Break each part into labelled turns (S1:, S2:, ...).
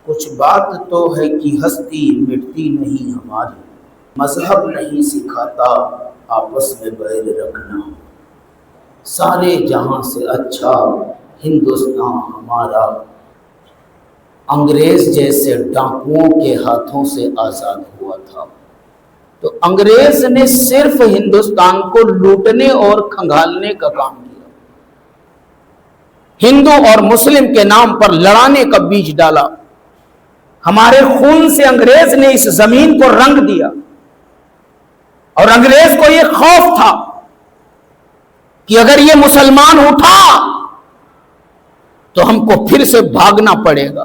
S1: कुछ बात तो है कि हस्ती मिटती नहीं हमारी, मजहब नहीं सिखाता आपस में बैर रखना। सारे जहां से अच्छा हिंदुस्तान हमारा, अंग्रेज जैसे डाकुओं के हाथों से आज़ाद हुआ था। तो अंग्रेज ने सिर्फ हिंदुस्तान को लूटने और खंगालने का काम किया, हिंदू और मुस्लिम के नाम पर लड़ाने का बीज डाला। हमारे खून से अंग्रेज ने इस जमीन को रंग दिया और अंग्रेज को यह खौफ था कि अगर ये मुसलमान उठा तो हमको फिर से भागना पड़ेगा।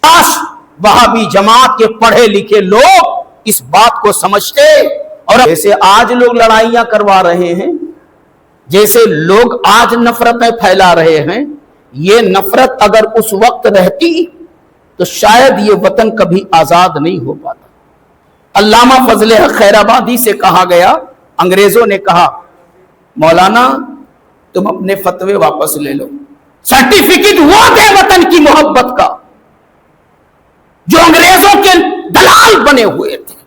S1: काश वहाबी जमात के पढ़े लिखे लोग इस बात को समझते और जैसे आज लोग लड़ाइयां करवा रहे हैं, जैसे लोग आज नफरतें फैला रहे हैं, ये नफरत अगर उस वक्त रहती तो शायद ये वतन कभी आजाद नहीं हो पाता। अल्लामा फजले हक खैराबादी से कहा गया, अंग्रेजों ने कहा मौलाना तुम अपने फतवे वापस ले लो, सर्टिफिकेट वो दे वतन की मोहब्बत का जो अंग्रेजों के दलाल बने हुए थे।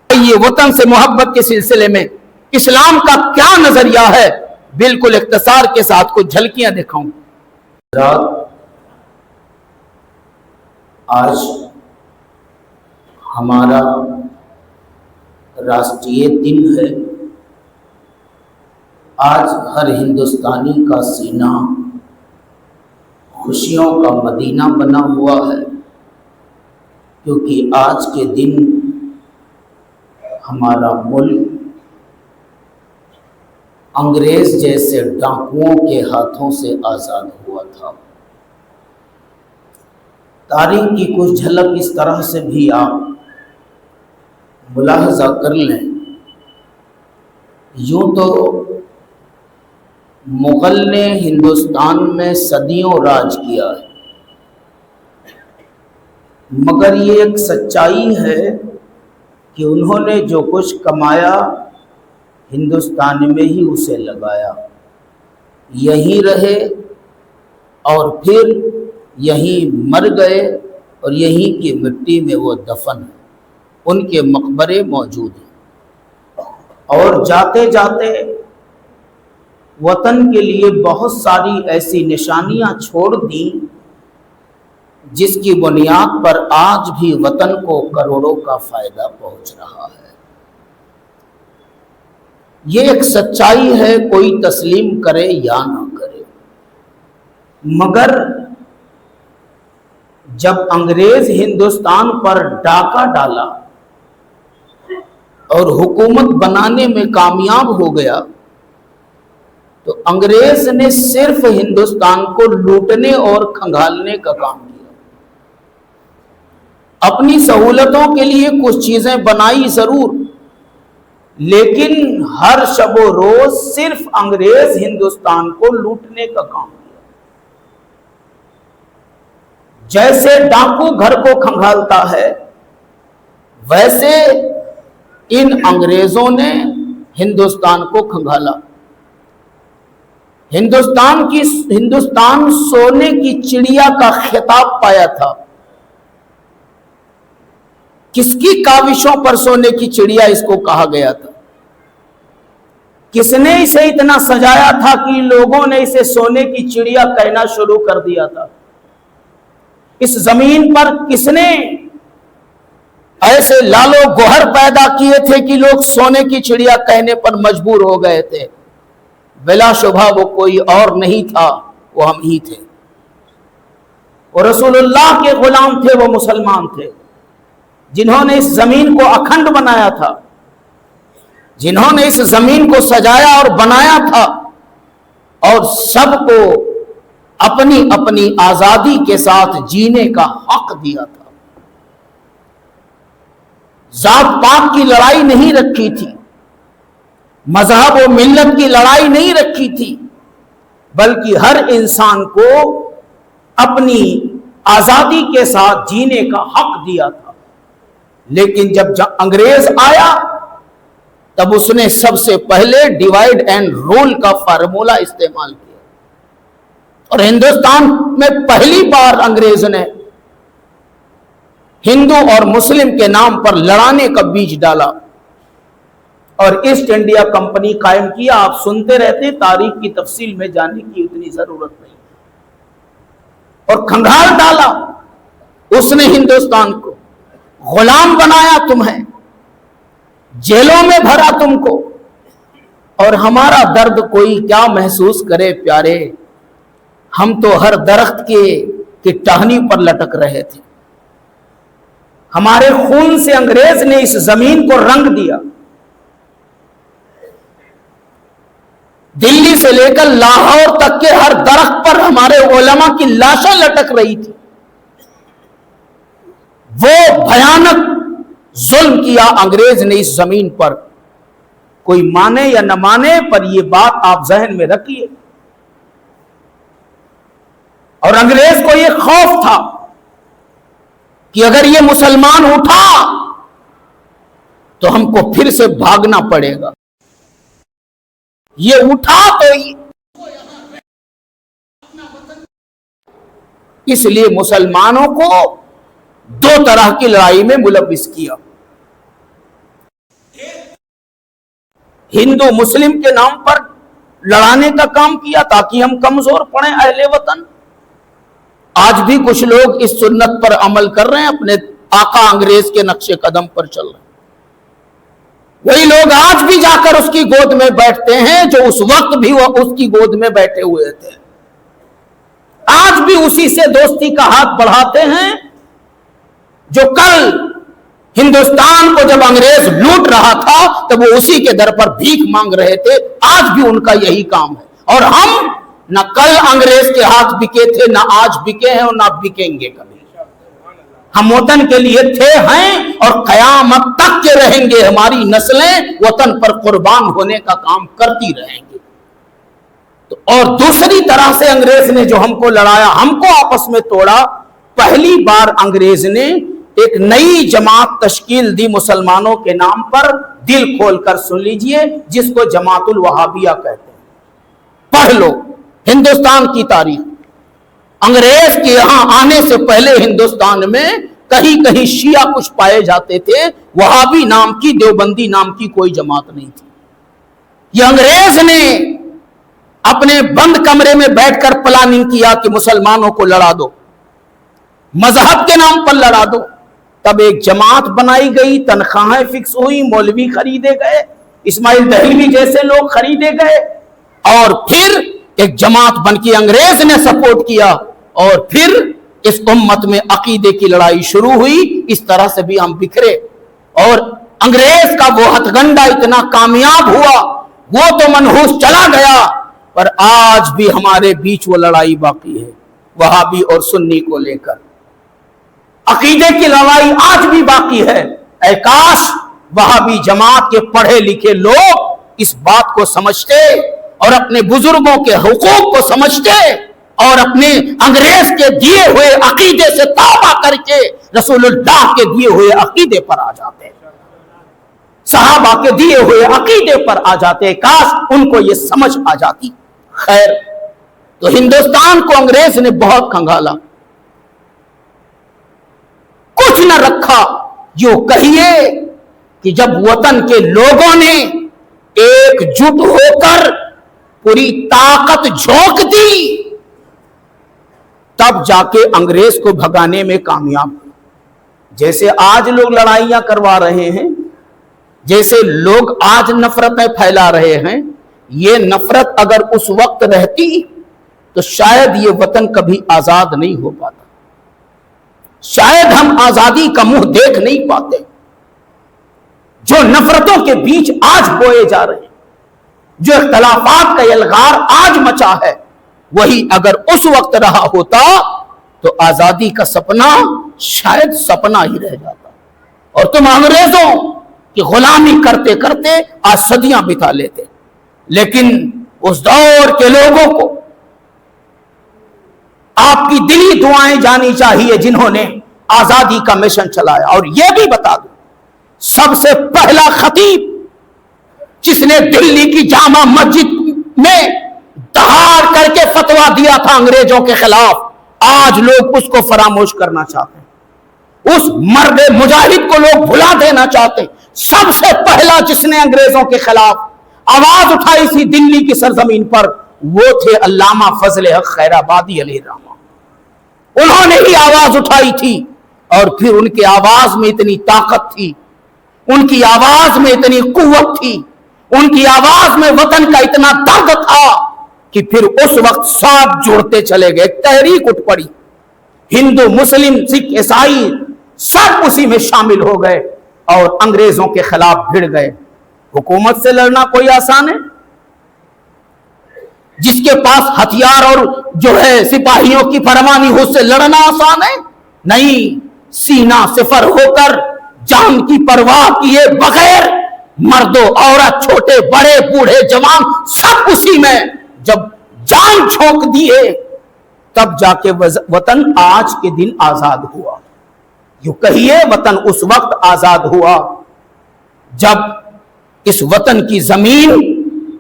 S1: ये वतन से मोहब्बत के सिलसिले में इस्लाम का क्या नजरिया है, बिल्कुल इख्तिसार के साथ कुछ झलकियां दिखाऊं। आज हमारा राष्ट्रीय दिन है। आज हर हिंदुस्तानी का सीना खुशियों का मदीना बना हुआ है, क्योंकि आज के दिन हमारा मुल्क अंग्रेज जैसे डाकुओं के हाथों से आज़ाद हुआ था। तारीख की कुछ झलक इस तरह से भी आप मुलाहजा कर लें। यूं तो मुगल ने हिंदुस्तान में सदियों राज किया है, मगर ये एक सच्चाई है कि उन्होंने जो कुछ कमाया हिंदुस्तान में ही उसे लगाया, यहीं रहे और फिर यहीं मर गए और यहीं की मिट्टी में वो दफन है, उनके मकबरे मौजूद हैं। और जाते जाते वतन के लिए बहुत सारी ऐसी निशानियां छोड़ दी जिसकी बुनियाद पर आज भी वतन को करोड़ों का फायदा पहुंच रहा है। ये एक सच्चाई है, कोई तस्लीम करे या ना करे। मगर जब अंग्रेज हिंदुस्तान पर डाका डाला और हुकूमत बनाने में कामयाब हो गया, तो अंग्रेज ने सिर्फ हिंदुस्तान को लूटने और खंगालने का काम किया। अपनी सहूलतों के लिए कुछ चीजें बनाई जरूर, लेकिन हर शबो रोज सिर्फ अंग्रेज हिंदुस्तान को लूटने का काम किया। जैसे डाकू घर को खंगालता है, वैसे इन अंग्रेजों ने हिंदुस्तान को खंगाला। हिंदुस्तान सोने की चिड़िया का खिताब पाया था। किसकी काविशों पर सोने की चिड़िया इसको कहा गया था? किसने इसे इतना सजाया था कि लोगों ने इसे सोने की चिड़िया कहना शुरू कर दिया था? इस जमीन पर किसने ऐसे लालो गोहर पैदा किए थे कि लोग सोने की चिड़िया कहने पर मजबूर हो गए थे? बिला शुबा वो कोई और नहीं था, वो हम ही थे। और रसूलुल्लाह के गुलाम थे, वो मुसलमान थे, जिन्होंने इस जमीन को अखंड बनाया था, जिन्होंने इस जमीन को सजाया और बनाया था और सबको अपनी अपनी आजादी के साथ जीने का हक दिया था। जात पात की लड़ाई नहीं रखी थी, मजहब और मिल्लत की लड़ाई नहीं रखी थी, बल्कि हर इंसान को अपनी आजादी के साथ जीने का हक दिया था। लेकिन जब अंग्रेज आया तब उसने सबसे पहले डिवाइड एंड रूल का फार्मूला इस्तेमाल किया और हिंदुस्तान में पहली बार अंग्रेज ने हिंदू और मुस्लिम के नाम पर लड़ाने का बीज डाला और ईस्ट इंडिया कंपनी कायम किया। आप सुनते रहते, तारीख की तफसील में जाने की उतनी जरूरत नहीं। और खंगाल डाला उसने हिंदुस्तान को, गुलाम बनाया तुम्हें, जेलों में भरा तुमको। और हमारा दर्द कोई क्या महसूस करे प्यारे, हम तो हर दरख्त की टहनी पर लटक रहे थे। हमारे खून से अंग्रेज ने इस जमीन को रंग दिया। दिल्ली से लेकर लाहौर तक के हर दरख्त पर हमारे उलमा की लाशें लटक रही थी। वो भयानक जुल्म किया अंग्रेज ने इस जमीन पर। कोई माने या न माने, पर यह बात आप जहन में रखिए। और अंग्रेज को यह खौफ था कि अगर ये मुसलमान उठा तो हमको फिर से भागना पड़ेगा। ये उठा तो इसलिए मुसलमानों को दो तरह की लड़ाई में मुलव्विस किया। हिंदू मुस्लिम के नाम पर लड़ाने का काम किया ताकि हम कमजोर पड़े अहले वतन। आज भी कुछ लोग इस सुन्नत पर अमल कर रहे हैं, अपने आका अंग्रेज के नक्शे कदम पर चल रहे हैं। वही लोग आज भी जाकर उसकी गोद में बैठते हैं जो उस वक्त भी वो उसकी गोद में बैठे हुए थे। आज भी उसी से दोस्ती का हाथ बढ़ाते हैं जो कल हिंदुस्तान को जब अंग्रेज लूट रहा था तब वो उसी के दर पर भीख मांग रहे थे। आज भी उनका यही काम है। और हम न कल अंग्रेज के हाथ बिके थे, न आज बिके हैं और न बिकेंगे कभी। हम वतन के लिए थे, हैं और कयामत तक के रहेंगे। हमारी नस्लें वतन पर कुर्बान होने का काम करती रहेंगी। तो और दूसरी तरह से अंग्रेज ने जो हमको लड़ाया, हमको आपस में तोड़ा। पहली बार अंग्रेज ने एक नई जमात तश्कील दी मुसलमानों के नाम पर। दिल खोलकर सुन लीजिए, जिसको जमातुल वहाबिया कहते हैं। पढ़ लो हिंदुस्तान की तारीख। अंग्रेज के यहां आने से पहले हिंदुस्तान में कहीं कहीं शिया कुछ पाए जाते थे। वहाबी नाम की, देवबंदी नाम की कोई जमात नहीं थी। यह अंग्रेज ने अपने बंद कमरे में बैठकर प्लानिंग किया कि मुसलमानों को लड़ा दो, मजहब के नाम पर लड़ा दो। तब एक जमात बनाई गई, तनख्वाहें फिक्स हुई, मौलवी खरीदे गए, इस्माइल दहलवी जैसे लोग खरीदे गए और फिर एक जमात बनके अंग्रेज ने सपोर्ट किया और फिर इस उम्मत में अकीदे की लड़ाई शुरू हुई। इस तरह से भी हम बिखरे और अंग्रेज का वो हथगंडा इतना कामयाब हुआ, वो तो मनहूस चला गया, पर आज भी हमारे बीच वो लड़ाई बाकी है। वहाबी और सुन्नी को लेकर अकीदे की लड़ाई आज भी बाकी है। ऐ काश वहाबी जमात के पढ़े लिखे लोग इस बात को समझते और अपने बुजुर्गों के हुकूक को समझते और अपने अंग्रेज के दिए हुए अकीदे से तौबा करके रसूलुल्लाह के दिए हुए अकीदे पर आ जाते, सहाबा के दिए हुए अकीदे पर आ जाते। काश उनको ये समझ आ जाती। खैर, तो हिंदुस्तान को अंग्रेज ने बहुत खंगाला, कुछ न रखा। यो कहिए कि जब वतन के लोगों ने एकजुट होकर पूरी ताकत झोंक दी, तब जाके अंग्रेज को भगाने में कामयाब हुए। जैसे आज लोग लड़ाइयां करवा रहे हैं, जैसे लोग आज नफरतें फैला रहे हैं, ये नफरत अगर उस वक्त रहती तो शायद ये वतन कभी आजाद नहीं हो पाता। शायद हम आजादी का मुंह देख नहीं पाते। जो नफरतों के बीच आज बोए जा रहे हैं, जो इख्तलाफात का यलगार आज मचा है, वही अगर उस वक्त रहा होता तो आजादी का सपना शायद सपना ही रह जाता और तुम अंग्रेजों की गुलामी करते करते आज सदियां बिता लेते। लेकिन उस दौर के लोगों को आपकी दिली दुआएं जानी चाहिए जिन्होंने आजादी का मिशन चलाया। और यह भी बता दो, सबसे पहला खतीब जिसने दिल्ली की जामा मस्जिद में दहाड़ करके फतवा दिया था अंग्रेजों के खिलाफ, आज लोग उसको फरामोश करना चाहते हैं। उस मर गए मुजाहिद को लोग भुला देना चाहते। सबसे पहला जिसने अंग्रेजों के खिलाफ आवाज उठाई थी दिल्ली की सरजमीन पर, वो थे अल्लामा फजल हक खैराबादी अलैहिर्रहमा। उन्होंने ही आवाज उठाई थी और फिर उनकी आवाज में इतनी ताकत थी, उनकी आवाज में इतनी कुव्वत थी, उनकी आवाज में वतन का इतना दर्द था कि फिर उस वक्त सब जुड़ते चले गए। तहरीक उठ पड़ी, हिंदू मुस्लिम सिख ईसाई सब उसी में शामिल हो गए और अंग्रेजों के खिलाफ भिड़ गए। हुकूमत से लड़ना कोई आसान है? जिसके पास हथियार और जो है सिपाहियों की फरमानी हो, उससे लड़ना आसान है? नहीं। सीना सिफर होकर जान की परवाह किए बगैर मर्दों औरत छोटे बड़े बूढ़े जवान सब उसी में जब जान झोंक दिए तब जाके वतन आज के दिन आजाद हुआ। यूं कहिए वतन उस वक्त आजाद हुआ जब इस वतन की जमीन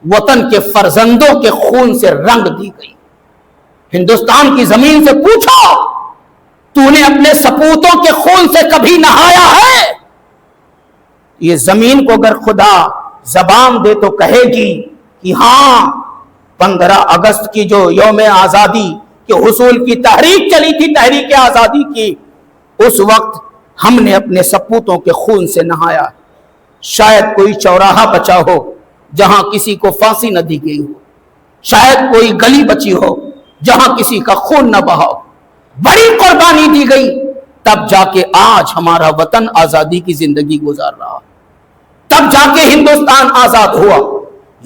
S1: वतन के फर्जंदों के खून से रंग दी गई। हिंदुस्तान की जमीन से पूछो, तूने अपने सपूतों के खून से कभी नहाया है? ये जमीन को अगर खुदा जबान दे तो कहेगी कि हां, 15 अगस्त की जो यौम आजादी के हुसूल की तहरीक चली थी, तहरीक आजादी की, उस वक्त हमने अपने सपूतों के खून से नहाया। शायद कोई चौराहा बचा हो जहां किसी को फांसी न दी गई हो, शायद कोई गली बची हो जहां किसी का खून न बहा हो, बड़ी कुर्बानी दी गई, तब जाके आज हमारा वतन आजादी की जिंदगी गुजार रहा, तब जाके हिंदुस्तान आजाद हुआ।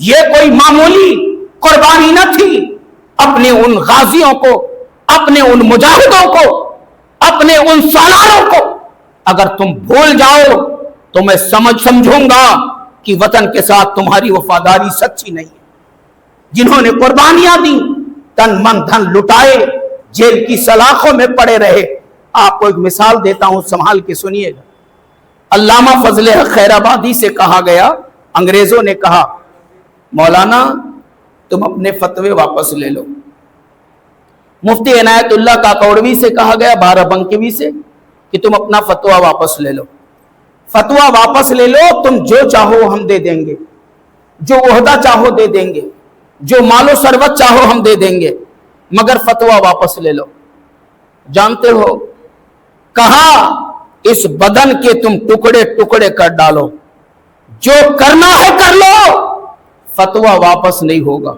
S1: यह कोई मामूली कुर्बानी न थी। अपने उन गाजियों को, अपने उन मुजाहिदों को, अपने उन सालारों को अगर तुम भूल जाओ तो मैं समझूंगा कि वतन के साथ तुम्हारी वफादारी सच्ची नहीं है। जिन्होंने कुर्बानियां दी, तन मन धन लुटाए, जेल की सलाखों में पड़े रहे। आपको एक मिसाल देता हूं, संभाल के सुनिएगा। अल्लामा फजल हक खैराबादी से कहा गया, अंग्रेजों ने कहा, मौलाना तुम अपने फतवे वापस ले लो। मुफ्ती इनायतुल्लाह काकौड़वी से कहा गया, बाराबंकी से, कि तुम अपना फतवा वापस ले लो। फतवा वापस ले लो, तुम जो चाहो हम दे देंगे, जो ओहदा चाहो दे देंगे, जो मालो सरवत चाहो हम दे देंगे, मगर फतवा वापस ले लो। जानते हो, कहा इस बदन के तुम टुकड़े टुकड़े कर डालो, जो करना है कर लो, फतवा वापस नहीं होगा।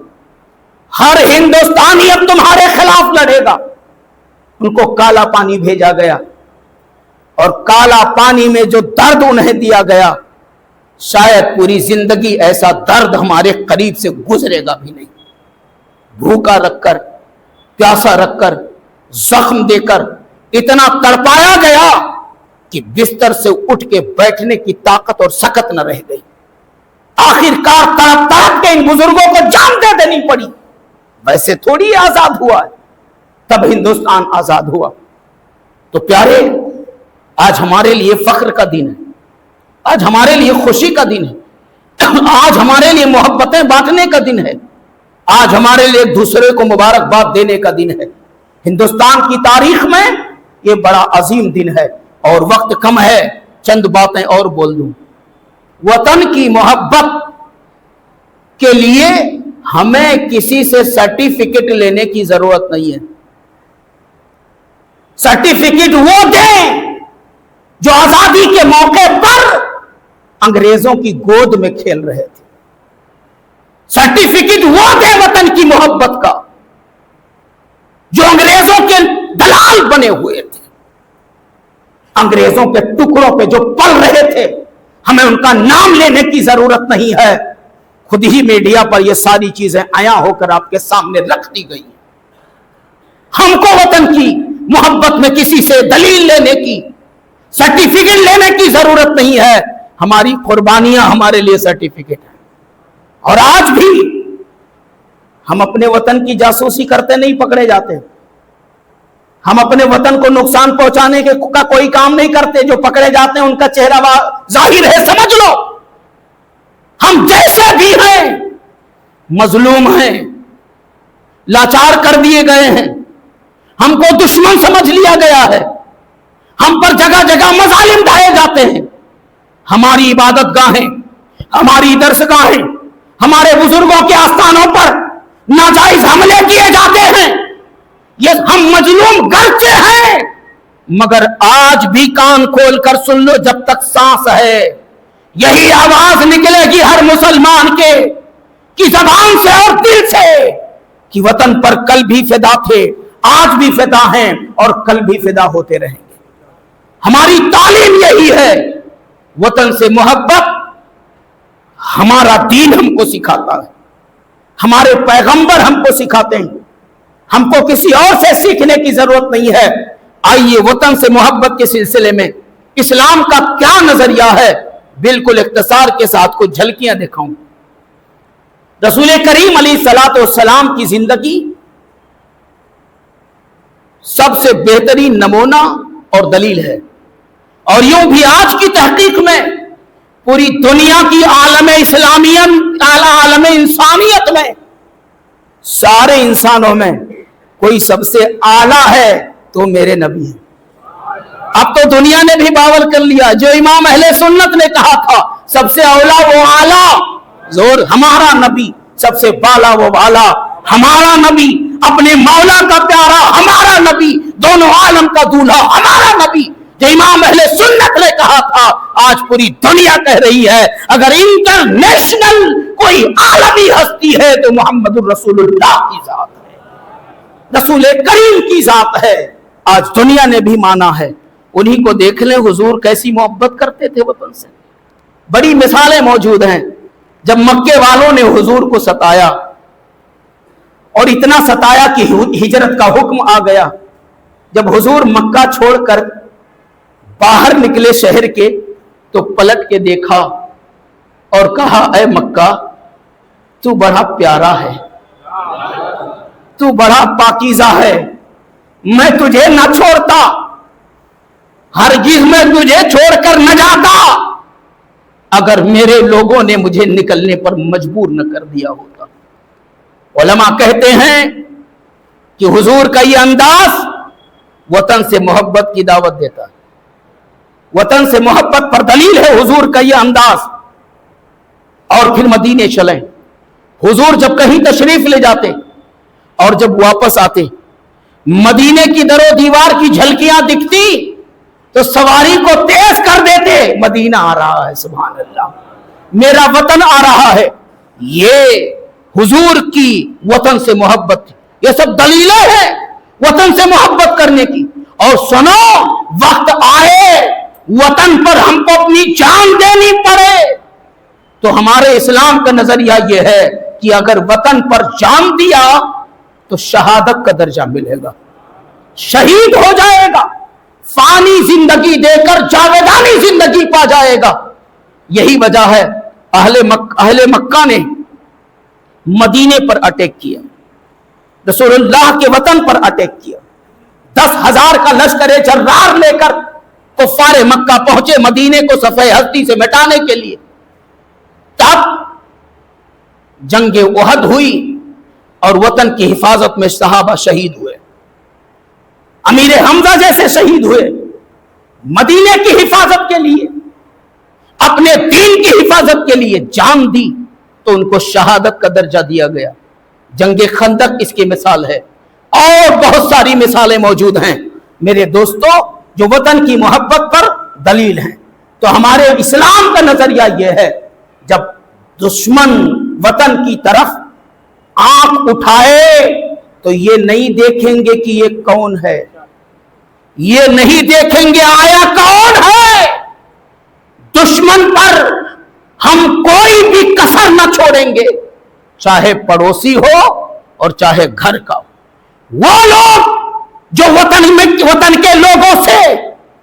S1: हर हिंदुस्तानी अब तुम्हारे खिलाफ लड़ेगा। उनको काला पानी भेजा गया और काला पानी में जो दर्द उन्हें दिया गया, शायद पूरी जिंदगी ऐसा दर्द हमारे करीब से गुजरेगा भी नहीं। भूखा रखकर, प्यासा रखकर, जख्म देकर इतना तड़पाया गया कि बिस्तर से उठ के बैठने की ताकत और सकत न रह गई। आखिरकार तड़प तड़प के इन बुजुर्गों को जान दे देनी पड़ी। वैसे थोड़ी आजाद हुआ है, तब हिंदुस्तान आजाद हुआ। तो प्यारे, आज हमारे लिए फख्र का दिन है, आज हमारे लिए खुशी का दिन है, आज हमारे लिए मोहब्बतें बांटने का दिन है, आज हमारे लिए एक दूसरे को मुबारकबाद देने का दिन है। हिंदुस्तान की तारीख में ये बड़ा अजीम दिन है और वक्त कम है, चंद बातें और बोल दूं। वतन की मोहब्बत के लिए हमें किसी से सर्टिफिकेट लेने की जरूरत नहीं है। सर्टिफिकेट वो दें जो आजादी के मौके पर अंग्रेजों की गोद में खेल रहे थे। सर्टिफिकेट वो दे वतन की मोहब्बत का जो अंग्रेजों के दलाल बने हुए थे, अंग्रेजों के टुकड़ों पे जो पल रहे थे। हमें उनका नाम लेने की जरूरत नहीं है, खुद ही मीडिया पर ये सारी चीजें आया होकर आपके सामने रख दी गई। हमको वतन की मोहब्बत में किसी से दलील लेने की, सर्टिफिकेट लेने की जरूरत नहीं है। हमारी कुर्बानियां हमारे लिए सर्टिफिकेट है। और आज भी हम अपने वतन की जासूसी करते नहीं पकड़े जाते। हम अपने वतन को नुकसान पहुंचाने के का कोई काम नहीं करते। जो पकड़े जाते हैं उनका चेहरा जाहिर है, समझ लो। हम जैसे भी हैं, मजलूम हैं, लाचार कर दिए गए हैं, हमको दुश्मन समझ लिया गया है। हम पर जगह जगह मजालिम ढाए जाते हैं। हमारी इबादत गाहें, हमारी दरसगाहें, हमारे बुजुर्गों के आस्थानों पर नाजायज हमले किए जाते हैं। ये हम मजलूम गर्चे हैं, मगर आज भी कान खोलकर सुन लो, जब तक सांस है यही आवाज निकलेगी हर मुसलमान के की जबान से और दिल से कि वतन पर कल भी फिदा थे, आज भी फिदा हैं और कल भी फिदा होते रहेंगे। हमारी तालीम यही है, वतन से मोहब्बत हमारा दीन हमको सिखाता है, हमारे पैगंबर हमको सिखाते हैं, हमको किसी और से सीखने की जरूरत नहीं है। आइए वतन से मोहब्बत के सिलसिले में इस्लाम का क्या नजरिया है, बिल्कुल इख्तिसार के साथ कुछ झलकियां दिखाऊं। रसूल करीम अलैहिस्सलाम की जिंदगी सबसे बेहतरीन नमूना और दलील है, और यूं भी आज की तहकीक में पूरी दुनिया की आलम इस्लामियत, आलम इंसानियत में सारे इंसानों में कोई सबसे आला है तो मेरे नबी हैं। अब तो दुनिया ने भी बावल कर लिया, जो इमाम अहले सुन्नत ने कहा था सबसे औला वो आला, जोर हमारा नबी, सबसे बाला वो बाला हमारा नबी, अपने मौला का प्यारा हमारा नबी, दोनों आलम का दूल्हा हमारा नबी, जो इमाम अहले सुन्नत ने कहा था, आज पूरी दुनिया कह रही है अगर इंटरनेशनल कोई आलमी हस्ती है तो मोहम्मदुर रसूलुल्लाह की जात है, रसूल करीम की जात है। आज दुनिया ने भी माना है। उन्हीं को देख ले हुजूर कैसी मोहब्बत करते थे वतन से। बड़ी मिसालें मौजूद हैं। जब मक्के वालों ने हुजूर को सताया और इतना सताया कि हिजरत का हुक्म आ गया, जब हुजूर मक्का छोड़कर बाहर निकले शहर के तो पलट के देखा और कहा, ऐ मक्का तू बड़ा प्यारा है, तू बड़ा पाकीज़ा है, मैं तुझे न छोड़ता, हरगिज़ मैं तुझे छोड़कर न जाता अगर मेरे लोगों ने मुझे निकलने पर मजबूर न कर दिया होता। उलमा कहते हैं कि हुजूर का यह अंदाज वतन से मोहब्बत की दावत देता है, वतन से मोहब्बत पर दलील है हुजूर का यह अंदाज। और फिर मदीने चले, हुजूर जब कहीं तशरीफ ले जाते और जब वापस आते, मदीने की दरो दीवार की झलकियां दिखती तो सवारी को तेज कर देते, मदीना आ रहा है, सुभान अल्लाह, मेरा वतन आ रहा है। ये हुजूर की वतन से मोहब्बत, ये सब दलीलें हैं वतन से मोहब्बत करने की। और सुनो, वक्त आए वतन पर हमको अपनी जान देनी पड़े तो हमारे इस्लाम का नजरिया यह है कि अगर वतन पर जान दिया तो शहादत का दर्जा मिलेगा, शहीद हो जाएगा, फानी जिंदगी देकर जावेदानी जिंदगी पा जाएगा। यही वजह है अहले मक्का ने मदीने पर अटैक किया, रसूलुल्लाह के वतन पर अटैक किया। 10,000 का लश्कर जर्रार लेकर कुफ्फारे मक्का पहुंचे मदीने को सफे हस्ती से मिटाने के लिए। तब जंगे उहद हुई और वतन की हिफाजत में सहाबा शहीद हुए, अमीर हमजा जैसे शहीद हुए। मदीने की हिफाजत के लिए, अपने दीन की हिफाजत के लिए जान दी तो उनको शहादत का दर्जा दिया गया। जंगे खंदक इसकी मिसाल है और बहुत सारी मिसालें मौजूद हैं मेरे दोस्तों, जो वतन की मोहब्बत पर दलील हैं। तो हमारे इस्लाम का नजरिया यह है, जब दुश्मन वतन की तरफ आंख उठाए तो ये नहीं देखेंगे कि ये कौन है, ये नहीं देखेंगे आया कौन है। दुश्मन पर हम कोई भी कसर न छोड़ेंगे, चाहे पड़ोसी हो और चाहे घर का। वो लोग जो वतन के लोगों से,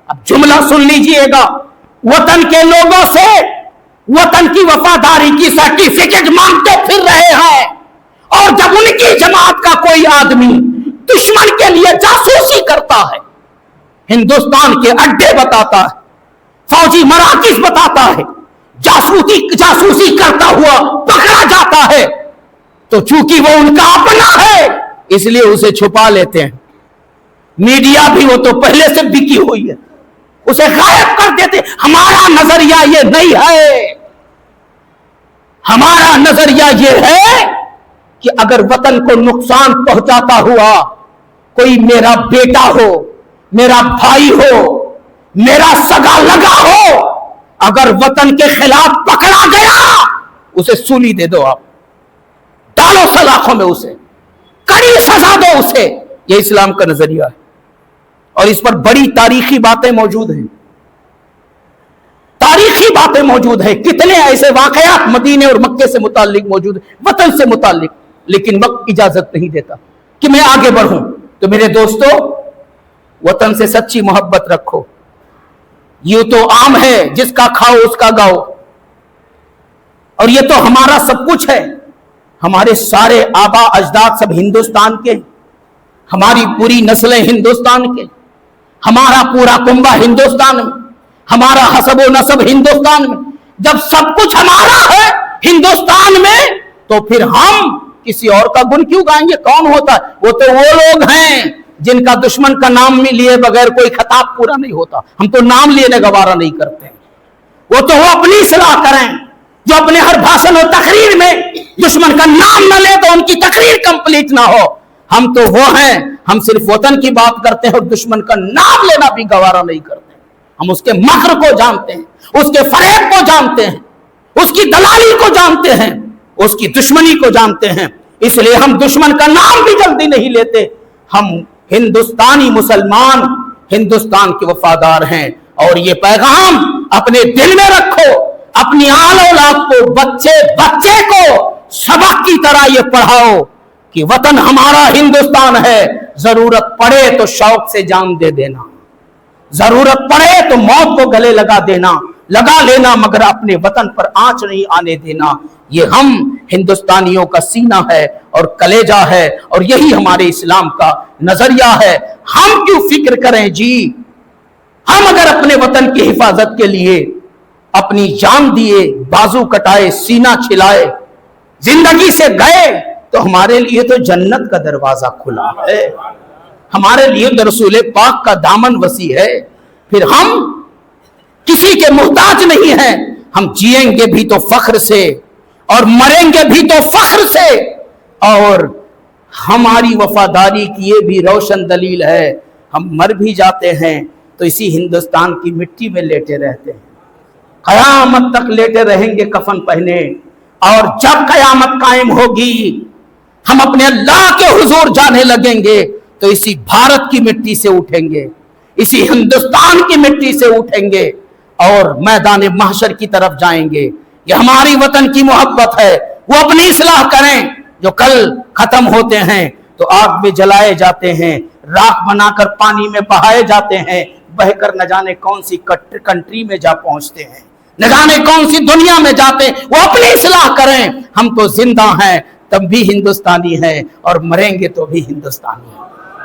S1: अब जुमला सुन लीजिएगा, वतन के लोगों से वतन की वफादारी की सर्टिफिकेट मांगते फिर रहे हैं, और जब उनकी जमात का कोई आदमी दुश्मन के लिए जासूसी करता है, हिंदुस्तान के अड्डे बताता है, फौजी मराकिज बताता है, जासूसी करता हुआ पकड़ा जाता है, तो चूंकि वो उनका अपना है इसलिए उसे छुपा लेते हैं। मीडिया भी वो तो पहले से बिकी हुई है, उसे गायब कर देते। हमारा नजरिया ये नहीं है। हमारा नजरिया ये है कि अगर वतन को नुकसान पहुंचाता हुआ कोई मेरा बेटा हो, मेरा भाई हो, मेरा सगा लगा हो, अगर वतन के खिलाफ पकड़ा गया, उसे सूली दे दो, आप डालो सलाखों में, उसे कड़ी सजा दो उसे। यह इस्लाम का नजरिया है। और इस पर बड़ी तारीखी बातें मौजूद हैं, तारीखी बातें मौजूद है। कितने ऐसे वाकयात मदीने और मक्के से मुताल्लिक मौजूद है, वतन से मुताल्लिक, लेकिन वक्त इजाजत नहीं देता कि मैं आगे बढ़ूं। तो मेरे दोस्तों, वतन से सच्ची मोहब्बत रखो। यूं तो आम है, जिसका खाओ उसका गाओ, और ये तो हमारा सब कुछ है। हमारे सारे आबा अजदाद सब हिंदुस्तान के, हमारी पूरी नस्लें हिंदुस्तान के, हमारा पूरा कुंबा हिंदुस्तान में, हमारा हसब व नसब हिंदुस्तान में। जब सब कुछ हमारा है हिंदुस्तान में, तो फिर हम किसी और का गुण क्यों गाएंगे? कौन होता है? वो तो वो लोग हैं जिनका दुश्मन का नाम लिए बगैर कोई खताब पूरा नहीं होता। हम तो नाम लेने गवारा नहीं करते। वो तो वो अपनी सलाह करें, जो अपने हर भाषण और तकरीर में दुश्मन का नाम न ले तो उनकी तकरीर कंप्लीट ना हो। हम तो वो हैं, हम सिर्फ वतन की बात करते हैं और दुश्मन का नाम लेना भी गवारा नहीं करते। हम उसके मकर को जानते हैं, उसके फरेब को जानते हैं, उसकी दलाली को जानते हैं, उसकी दुश्मनी को जानते हैं। इसलिए हम दुश्मन का नाम भी जल्दी नहीं लेते। हम हिंदुस्तानी मुसलमान हिंदुस्तान के वफादार हैं। और ये पैगाम अपने दिल में रखो, अपनी आल औलाद को, बच्चे बच्चे को सबक की तरह ये पढ़ाओ कि वतन हमारा हिंदुस्तान है। जरूरत पड़े तो शौक से जान दे देना, जरूरत पड़े तो मौत को गले लगा लेना, मगर अपने वतन पर आंच नहीं आने देना। ये हम हिंदुस्तानियों का सीना है और कलेजा है, और यही हमारे इस्लाम का नजरिया है। हम क्यों फिक्र करें जी? हम अगर अपने वतन की हिफाजत के लिए अपनी जान दिए, बाजू कटाए, सीना छिलाए, जिंदगी से गए, तो हमारे लिए तो जन्नत का दरवाजा खुला है। हमारे लिए तो रसूल पाक का दामन वसी है। फिर हम किसी के मोहताज नहीं हैं। हम जिएंगे भी तो फख्र से और मरेंगे भी तो फख्र से। और हमारी वफादारी की ये भी रोशन दलील है, हम मर भी जाते हैं तो इसी हिंदुस्तान की मिट्टी में लेटे रहते हैं। कयामत तक लेटे रहेंगे कफन पहने, और जब कयामत कायम होगी हम अपने अल्लाह के हुजूर जाने लगेंगे तो इसी भारत की मिट्टी से उठेंगे, इसी हिंदुस्तान की मिट्टी से उठेंगे और मैदान महशर की तरफ जाएंगे। ये हमारी वतन की मोहब्बत है। वो अपनी इस्लाह करें। जो कल खत्म होते हैं तो आग में जलाए जाते हैं, राख बनाकर पानी में बहाए जाते हैं, बहकर न जाने कौन सी कंट्री में जा पहुंचते हैं, न जाने कौन सी दुनिया में जाते हैं। वो अपनी इस्लाह करें। हम तो जिंदा हैं तब भी हिंदुस्तानी हैं, और मरेंगे तो भी हिंदुस्तानी हैं,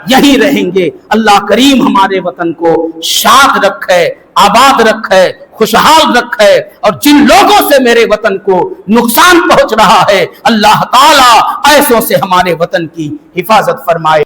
S1: यही रहेंगे। अल्लाह करीम हमारे वतन को शाद रखे, आबाद रखे, खुशहाल रखे, और जिन लोगों से मेरे वतन को नुकसान पहुंच रहा है, अल्लाह ताला ऐसों से हमारे वतन की हिफाजत फरमाए।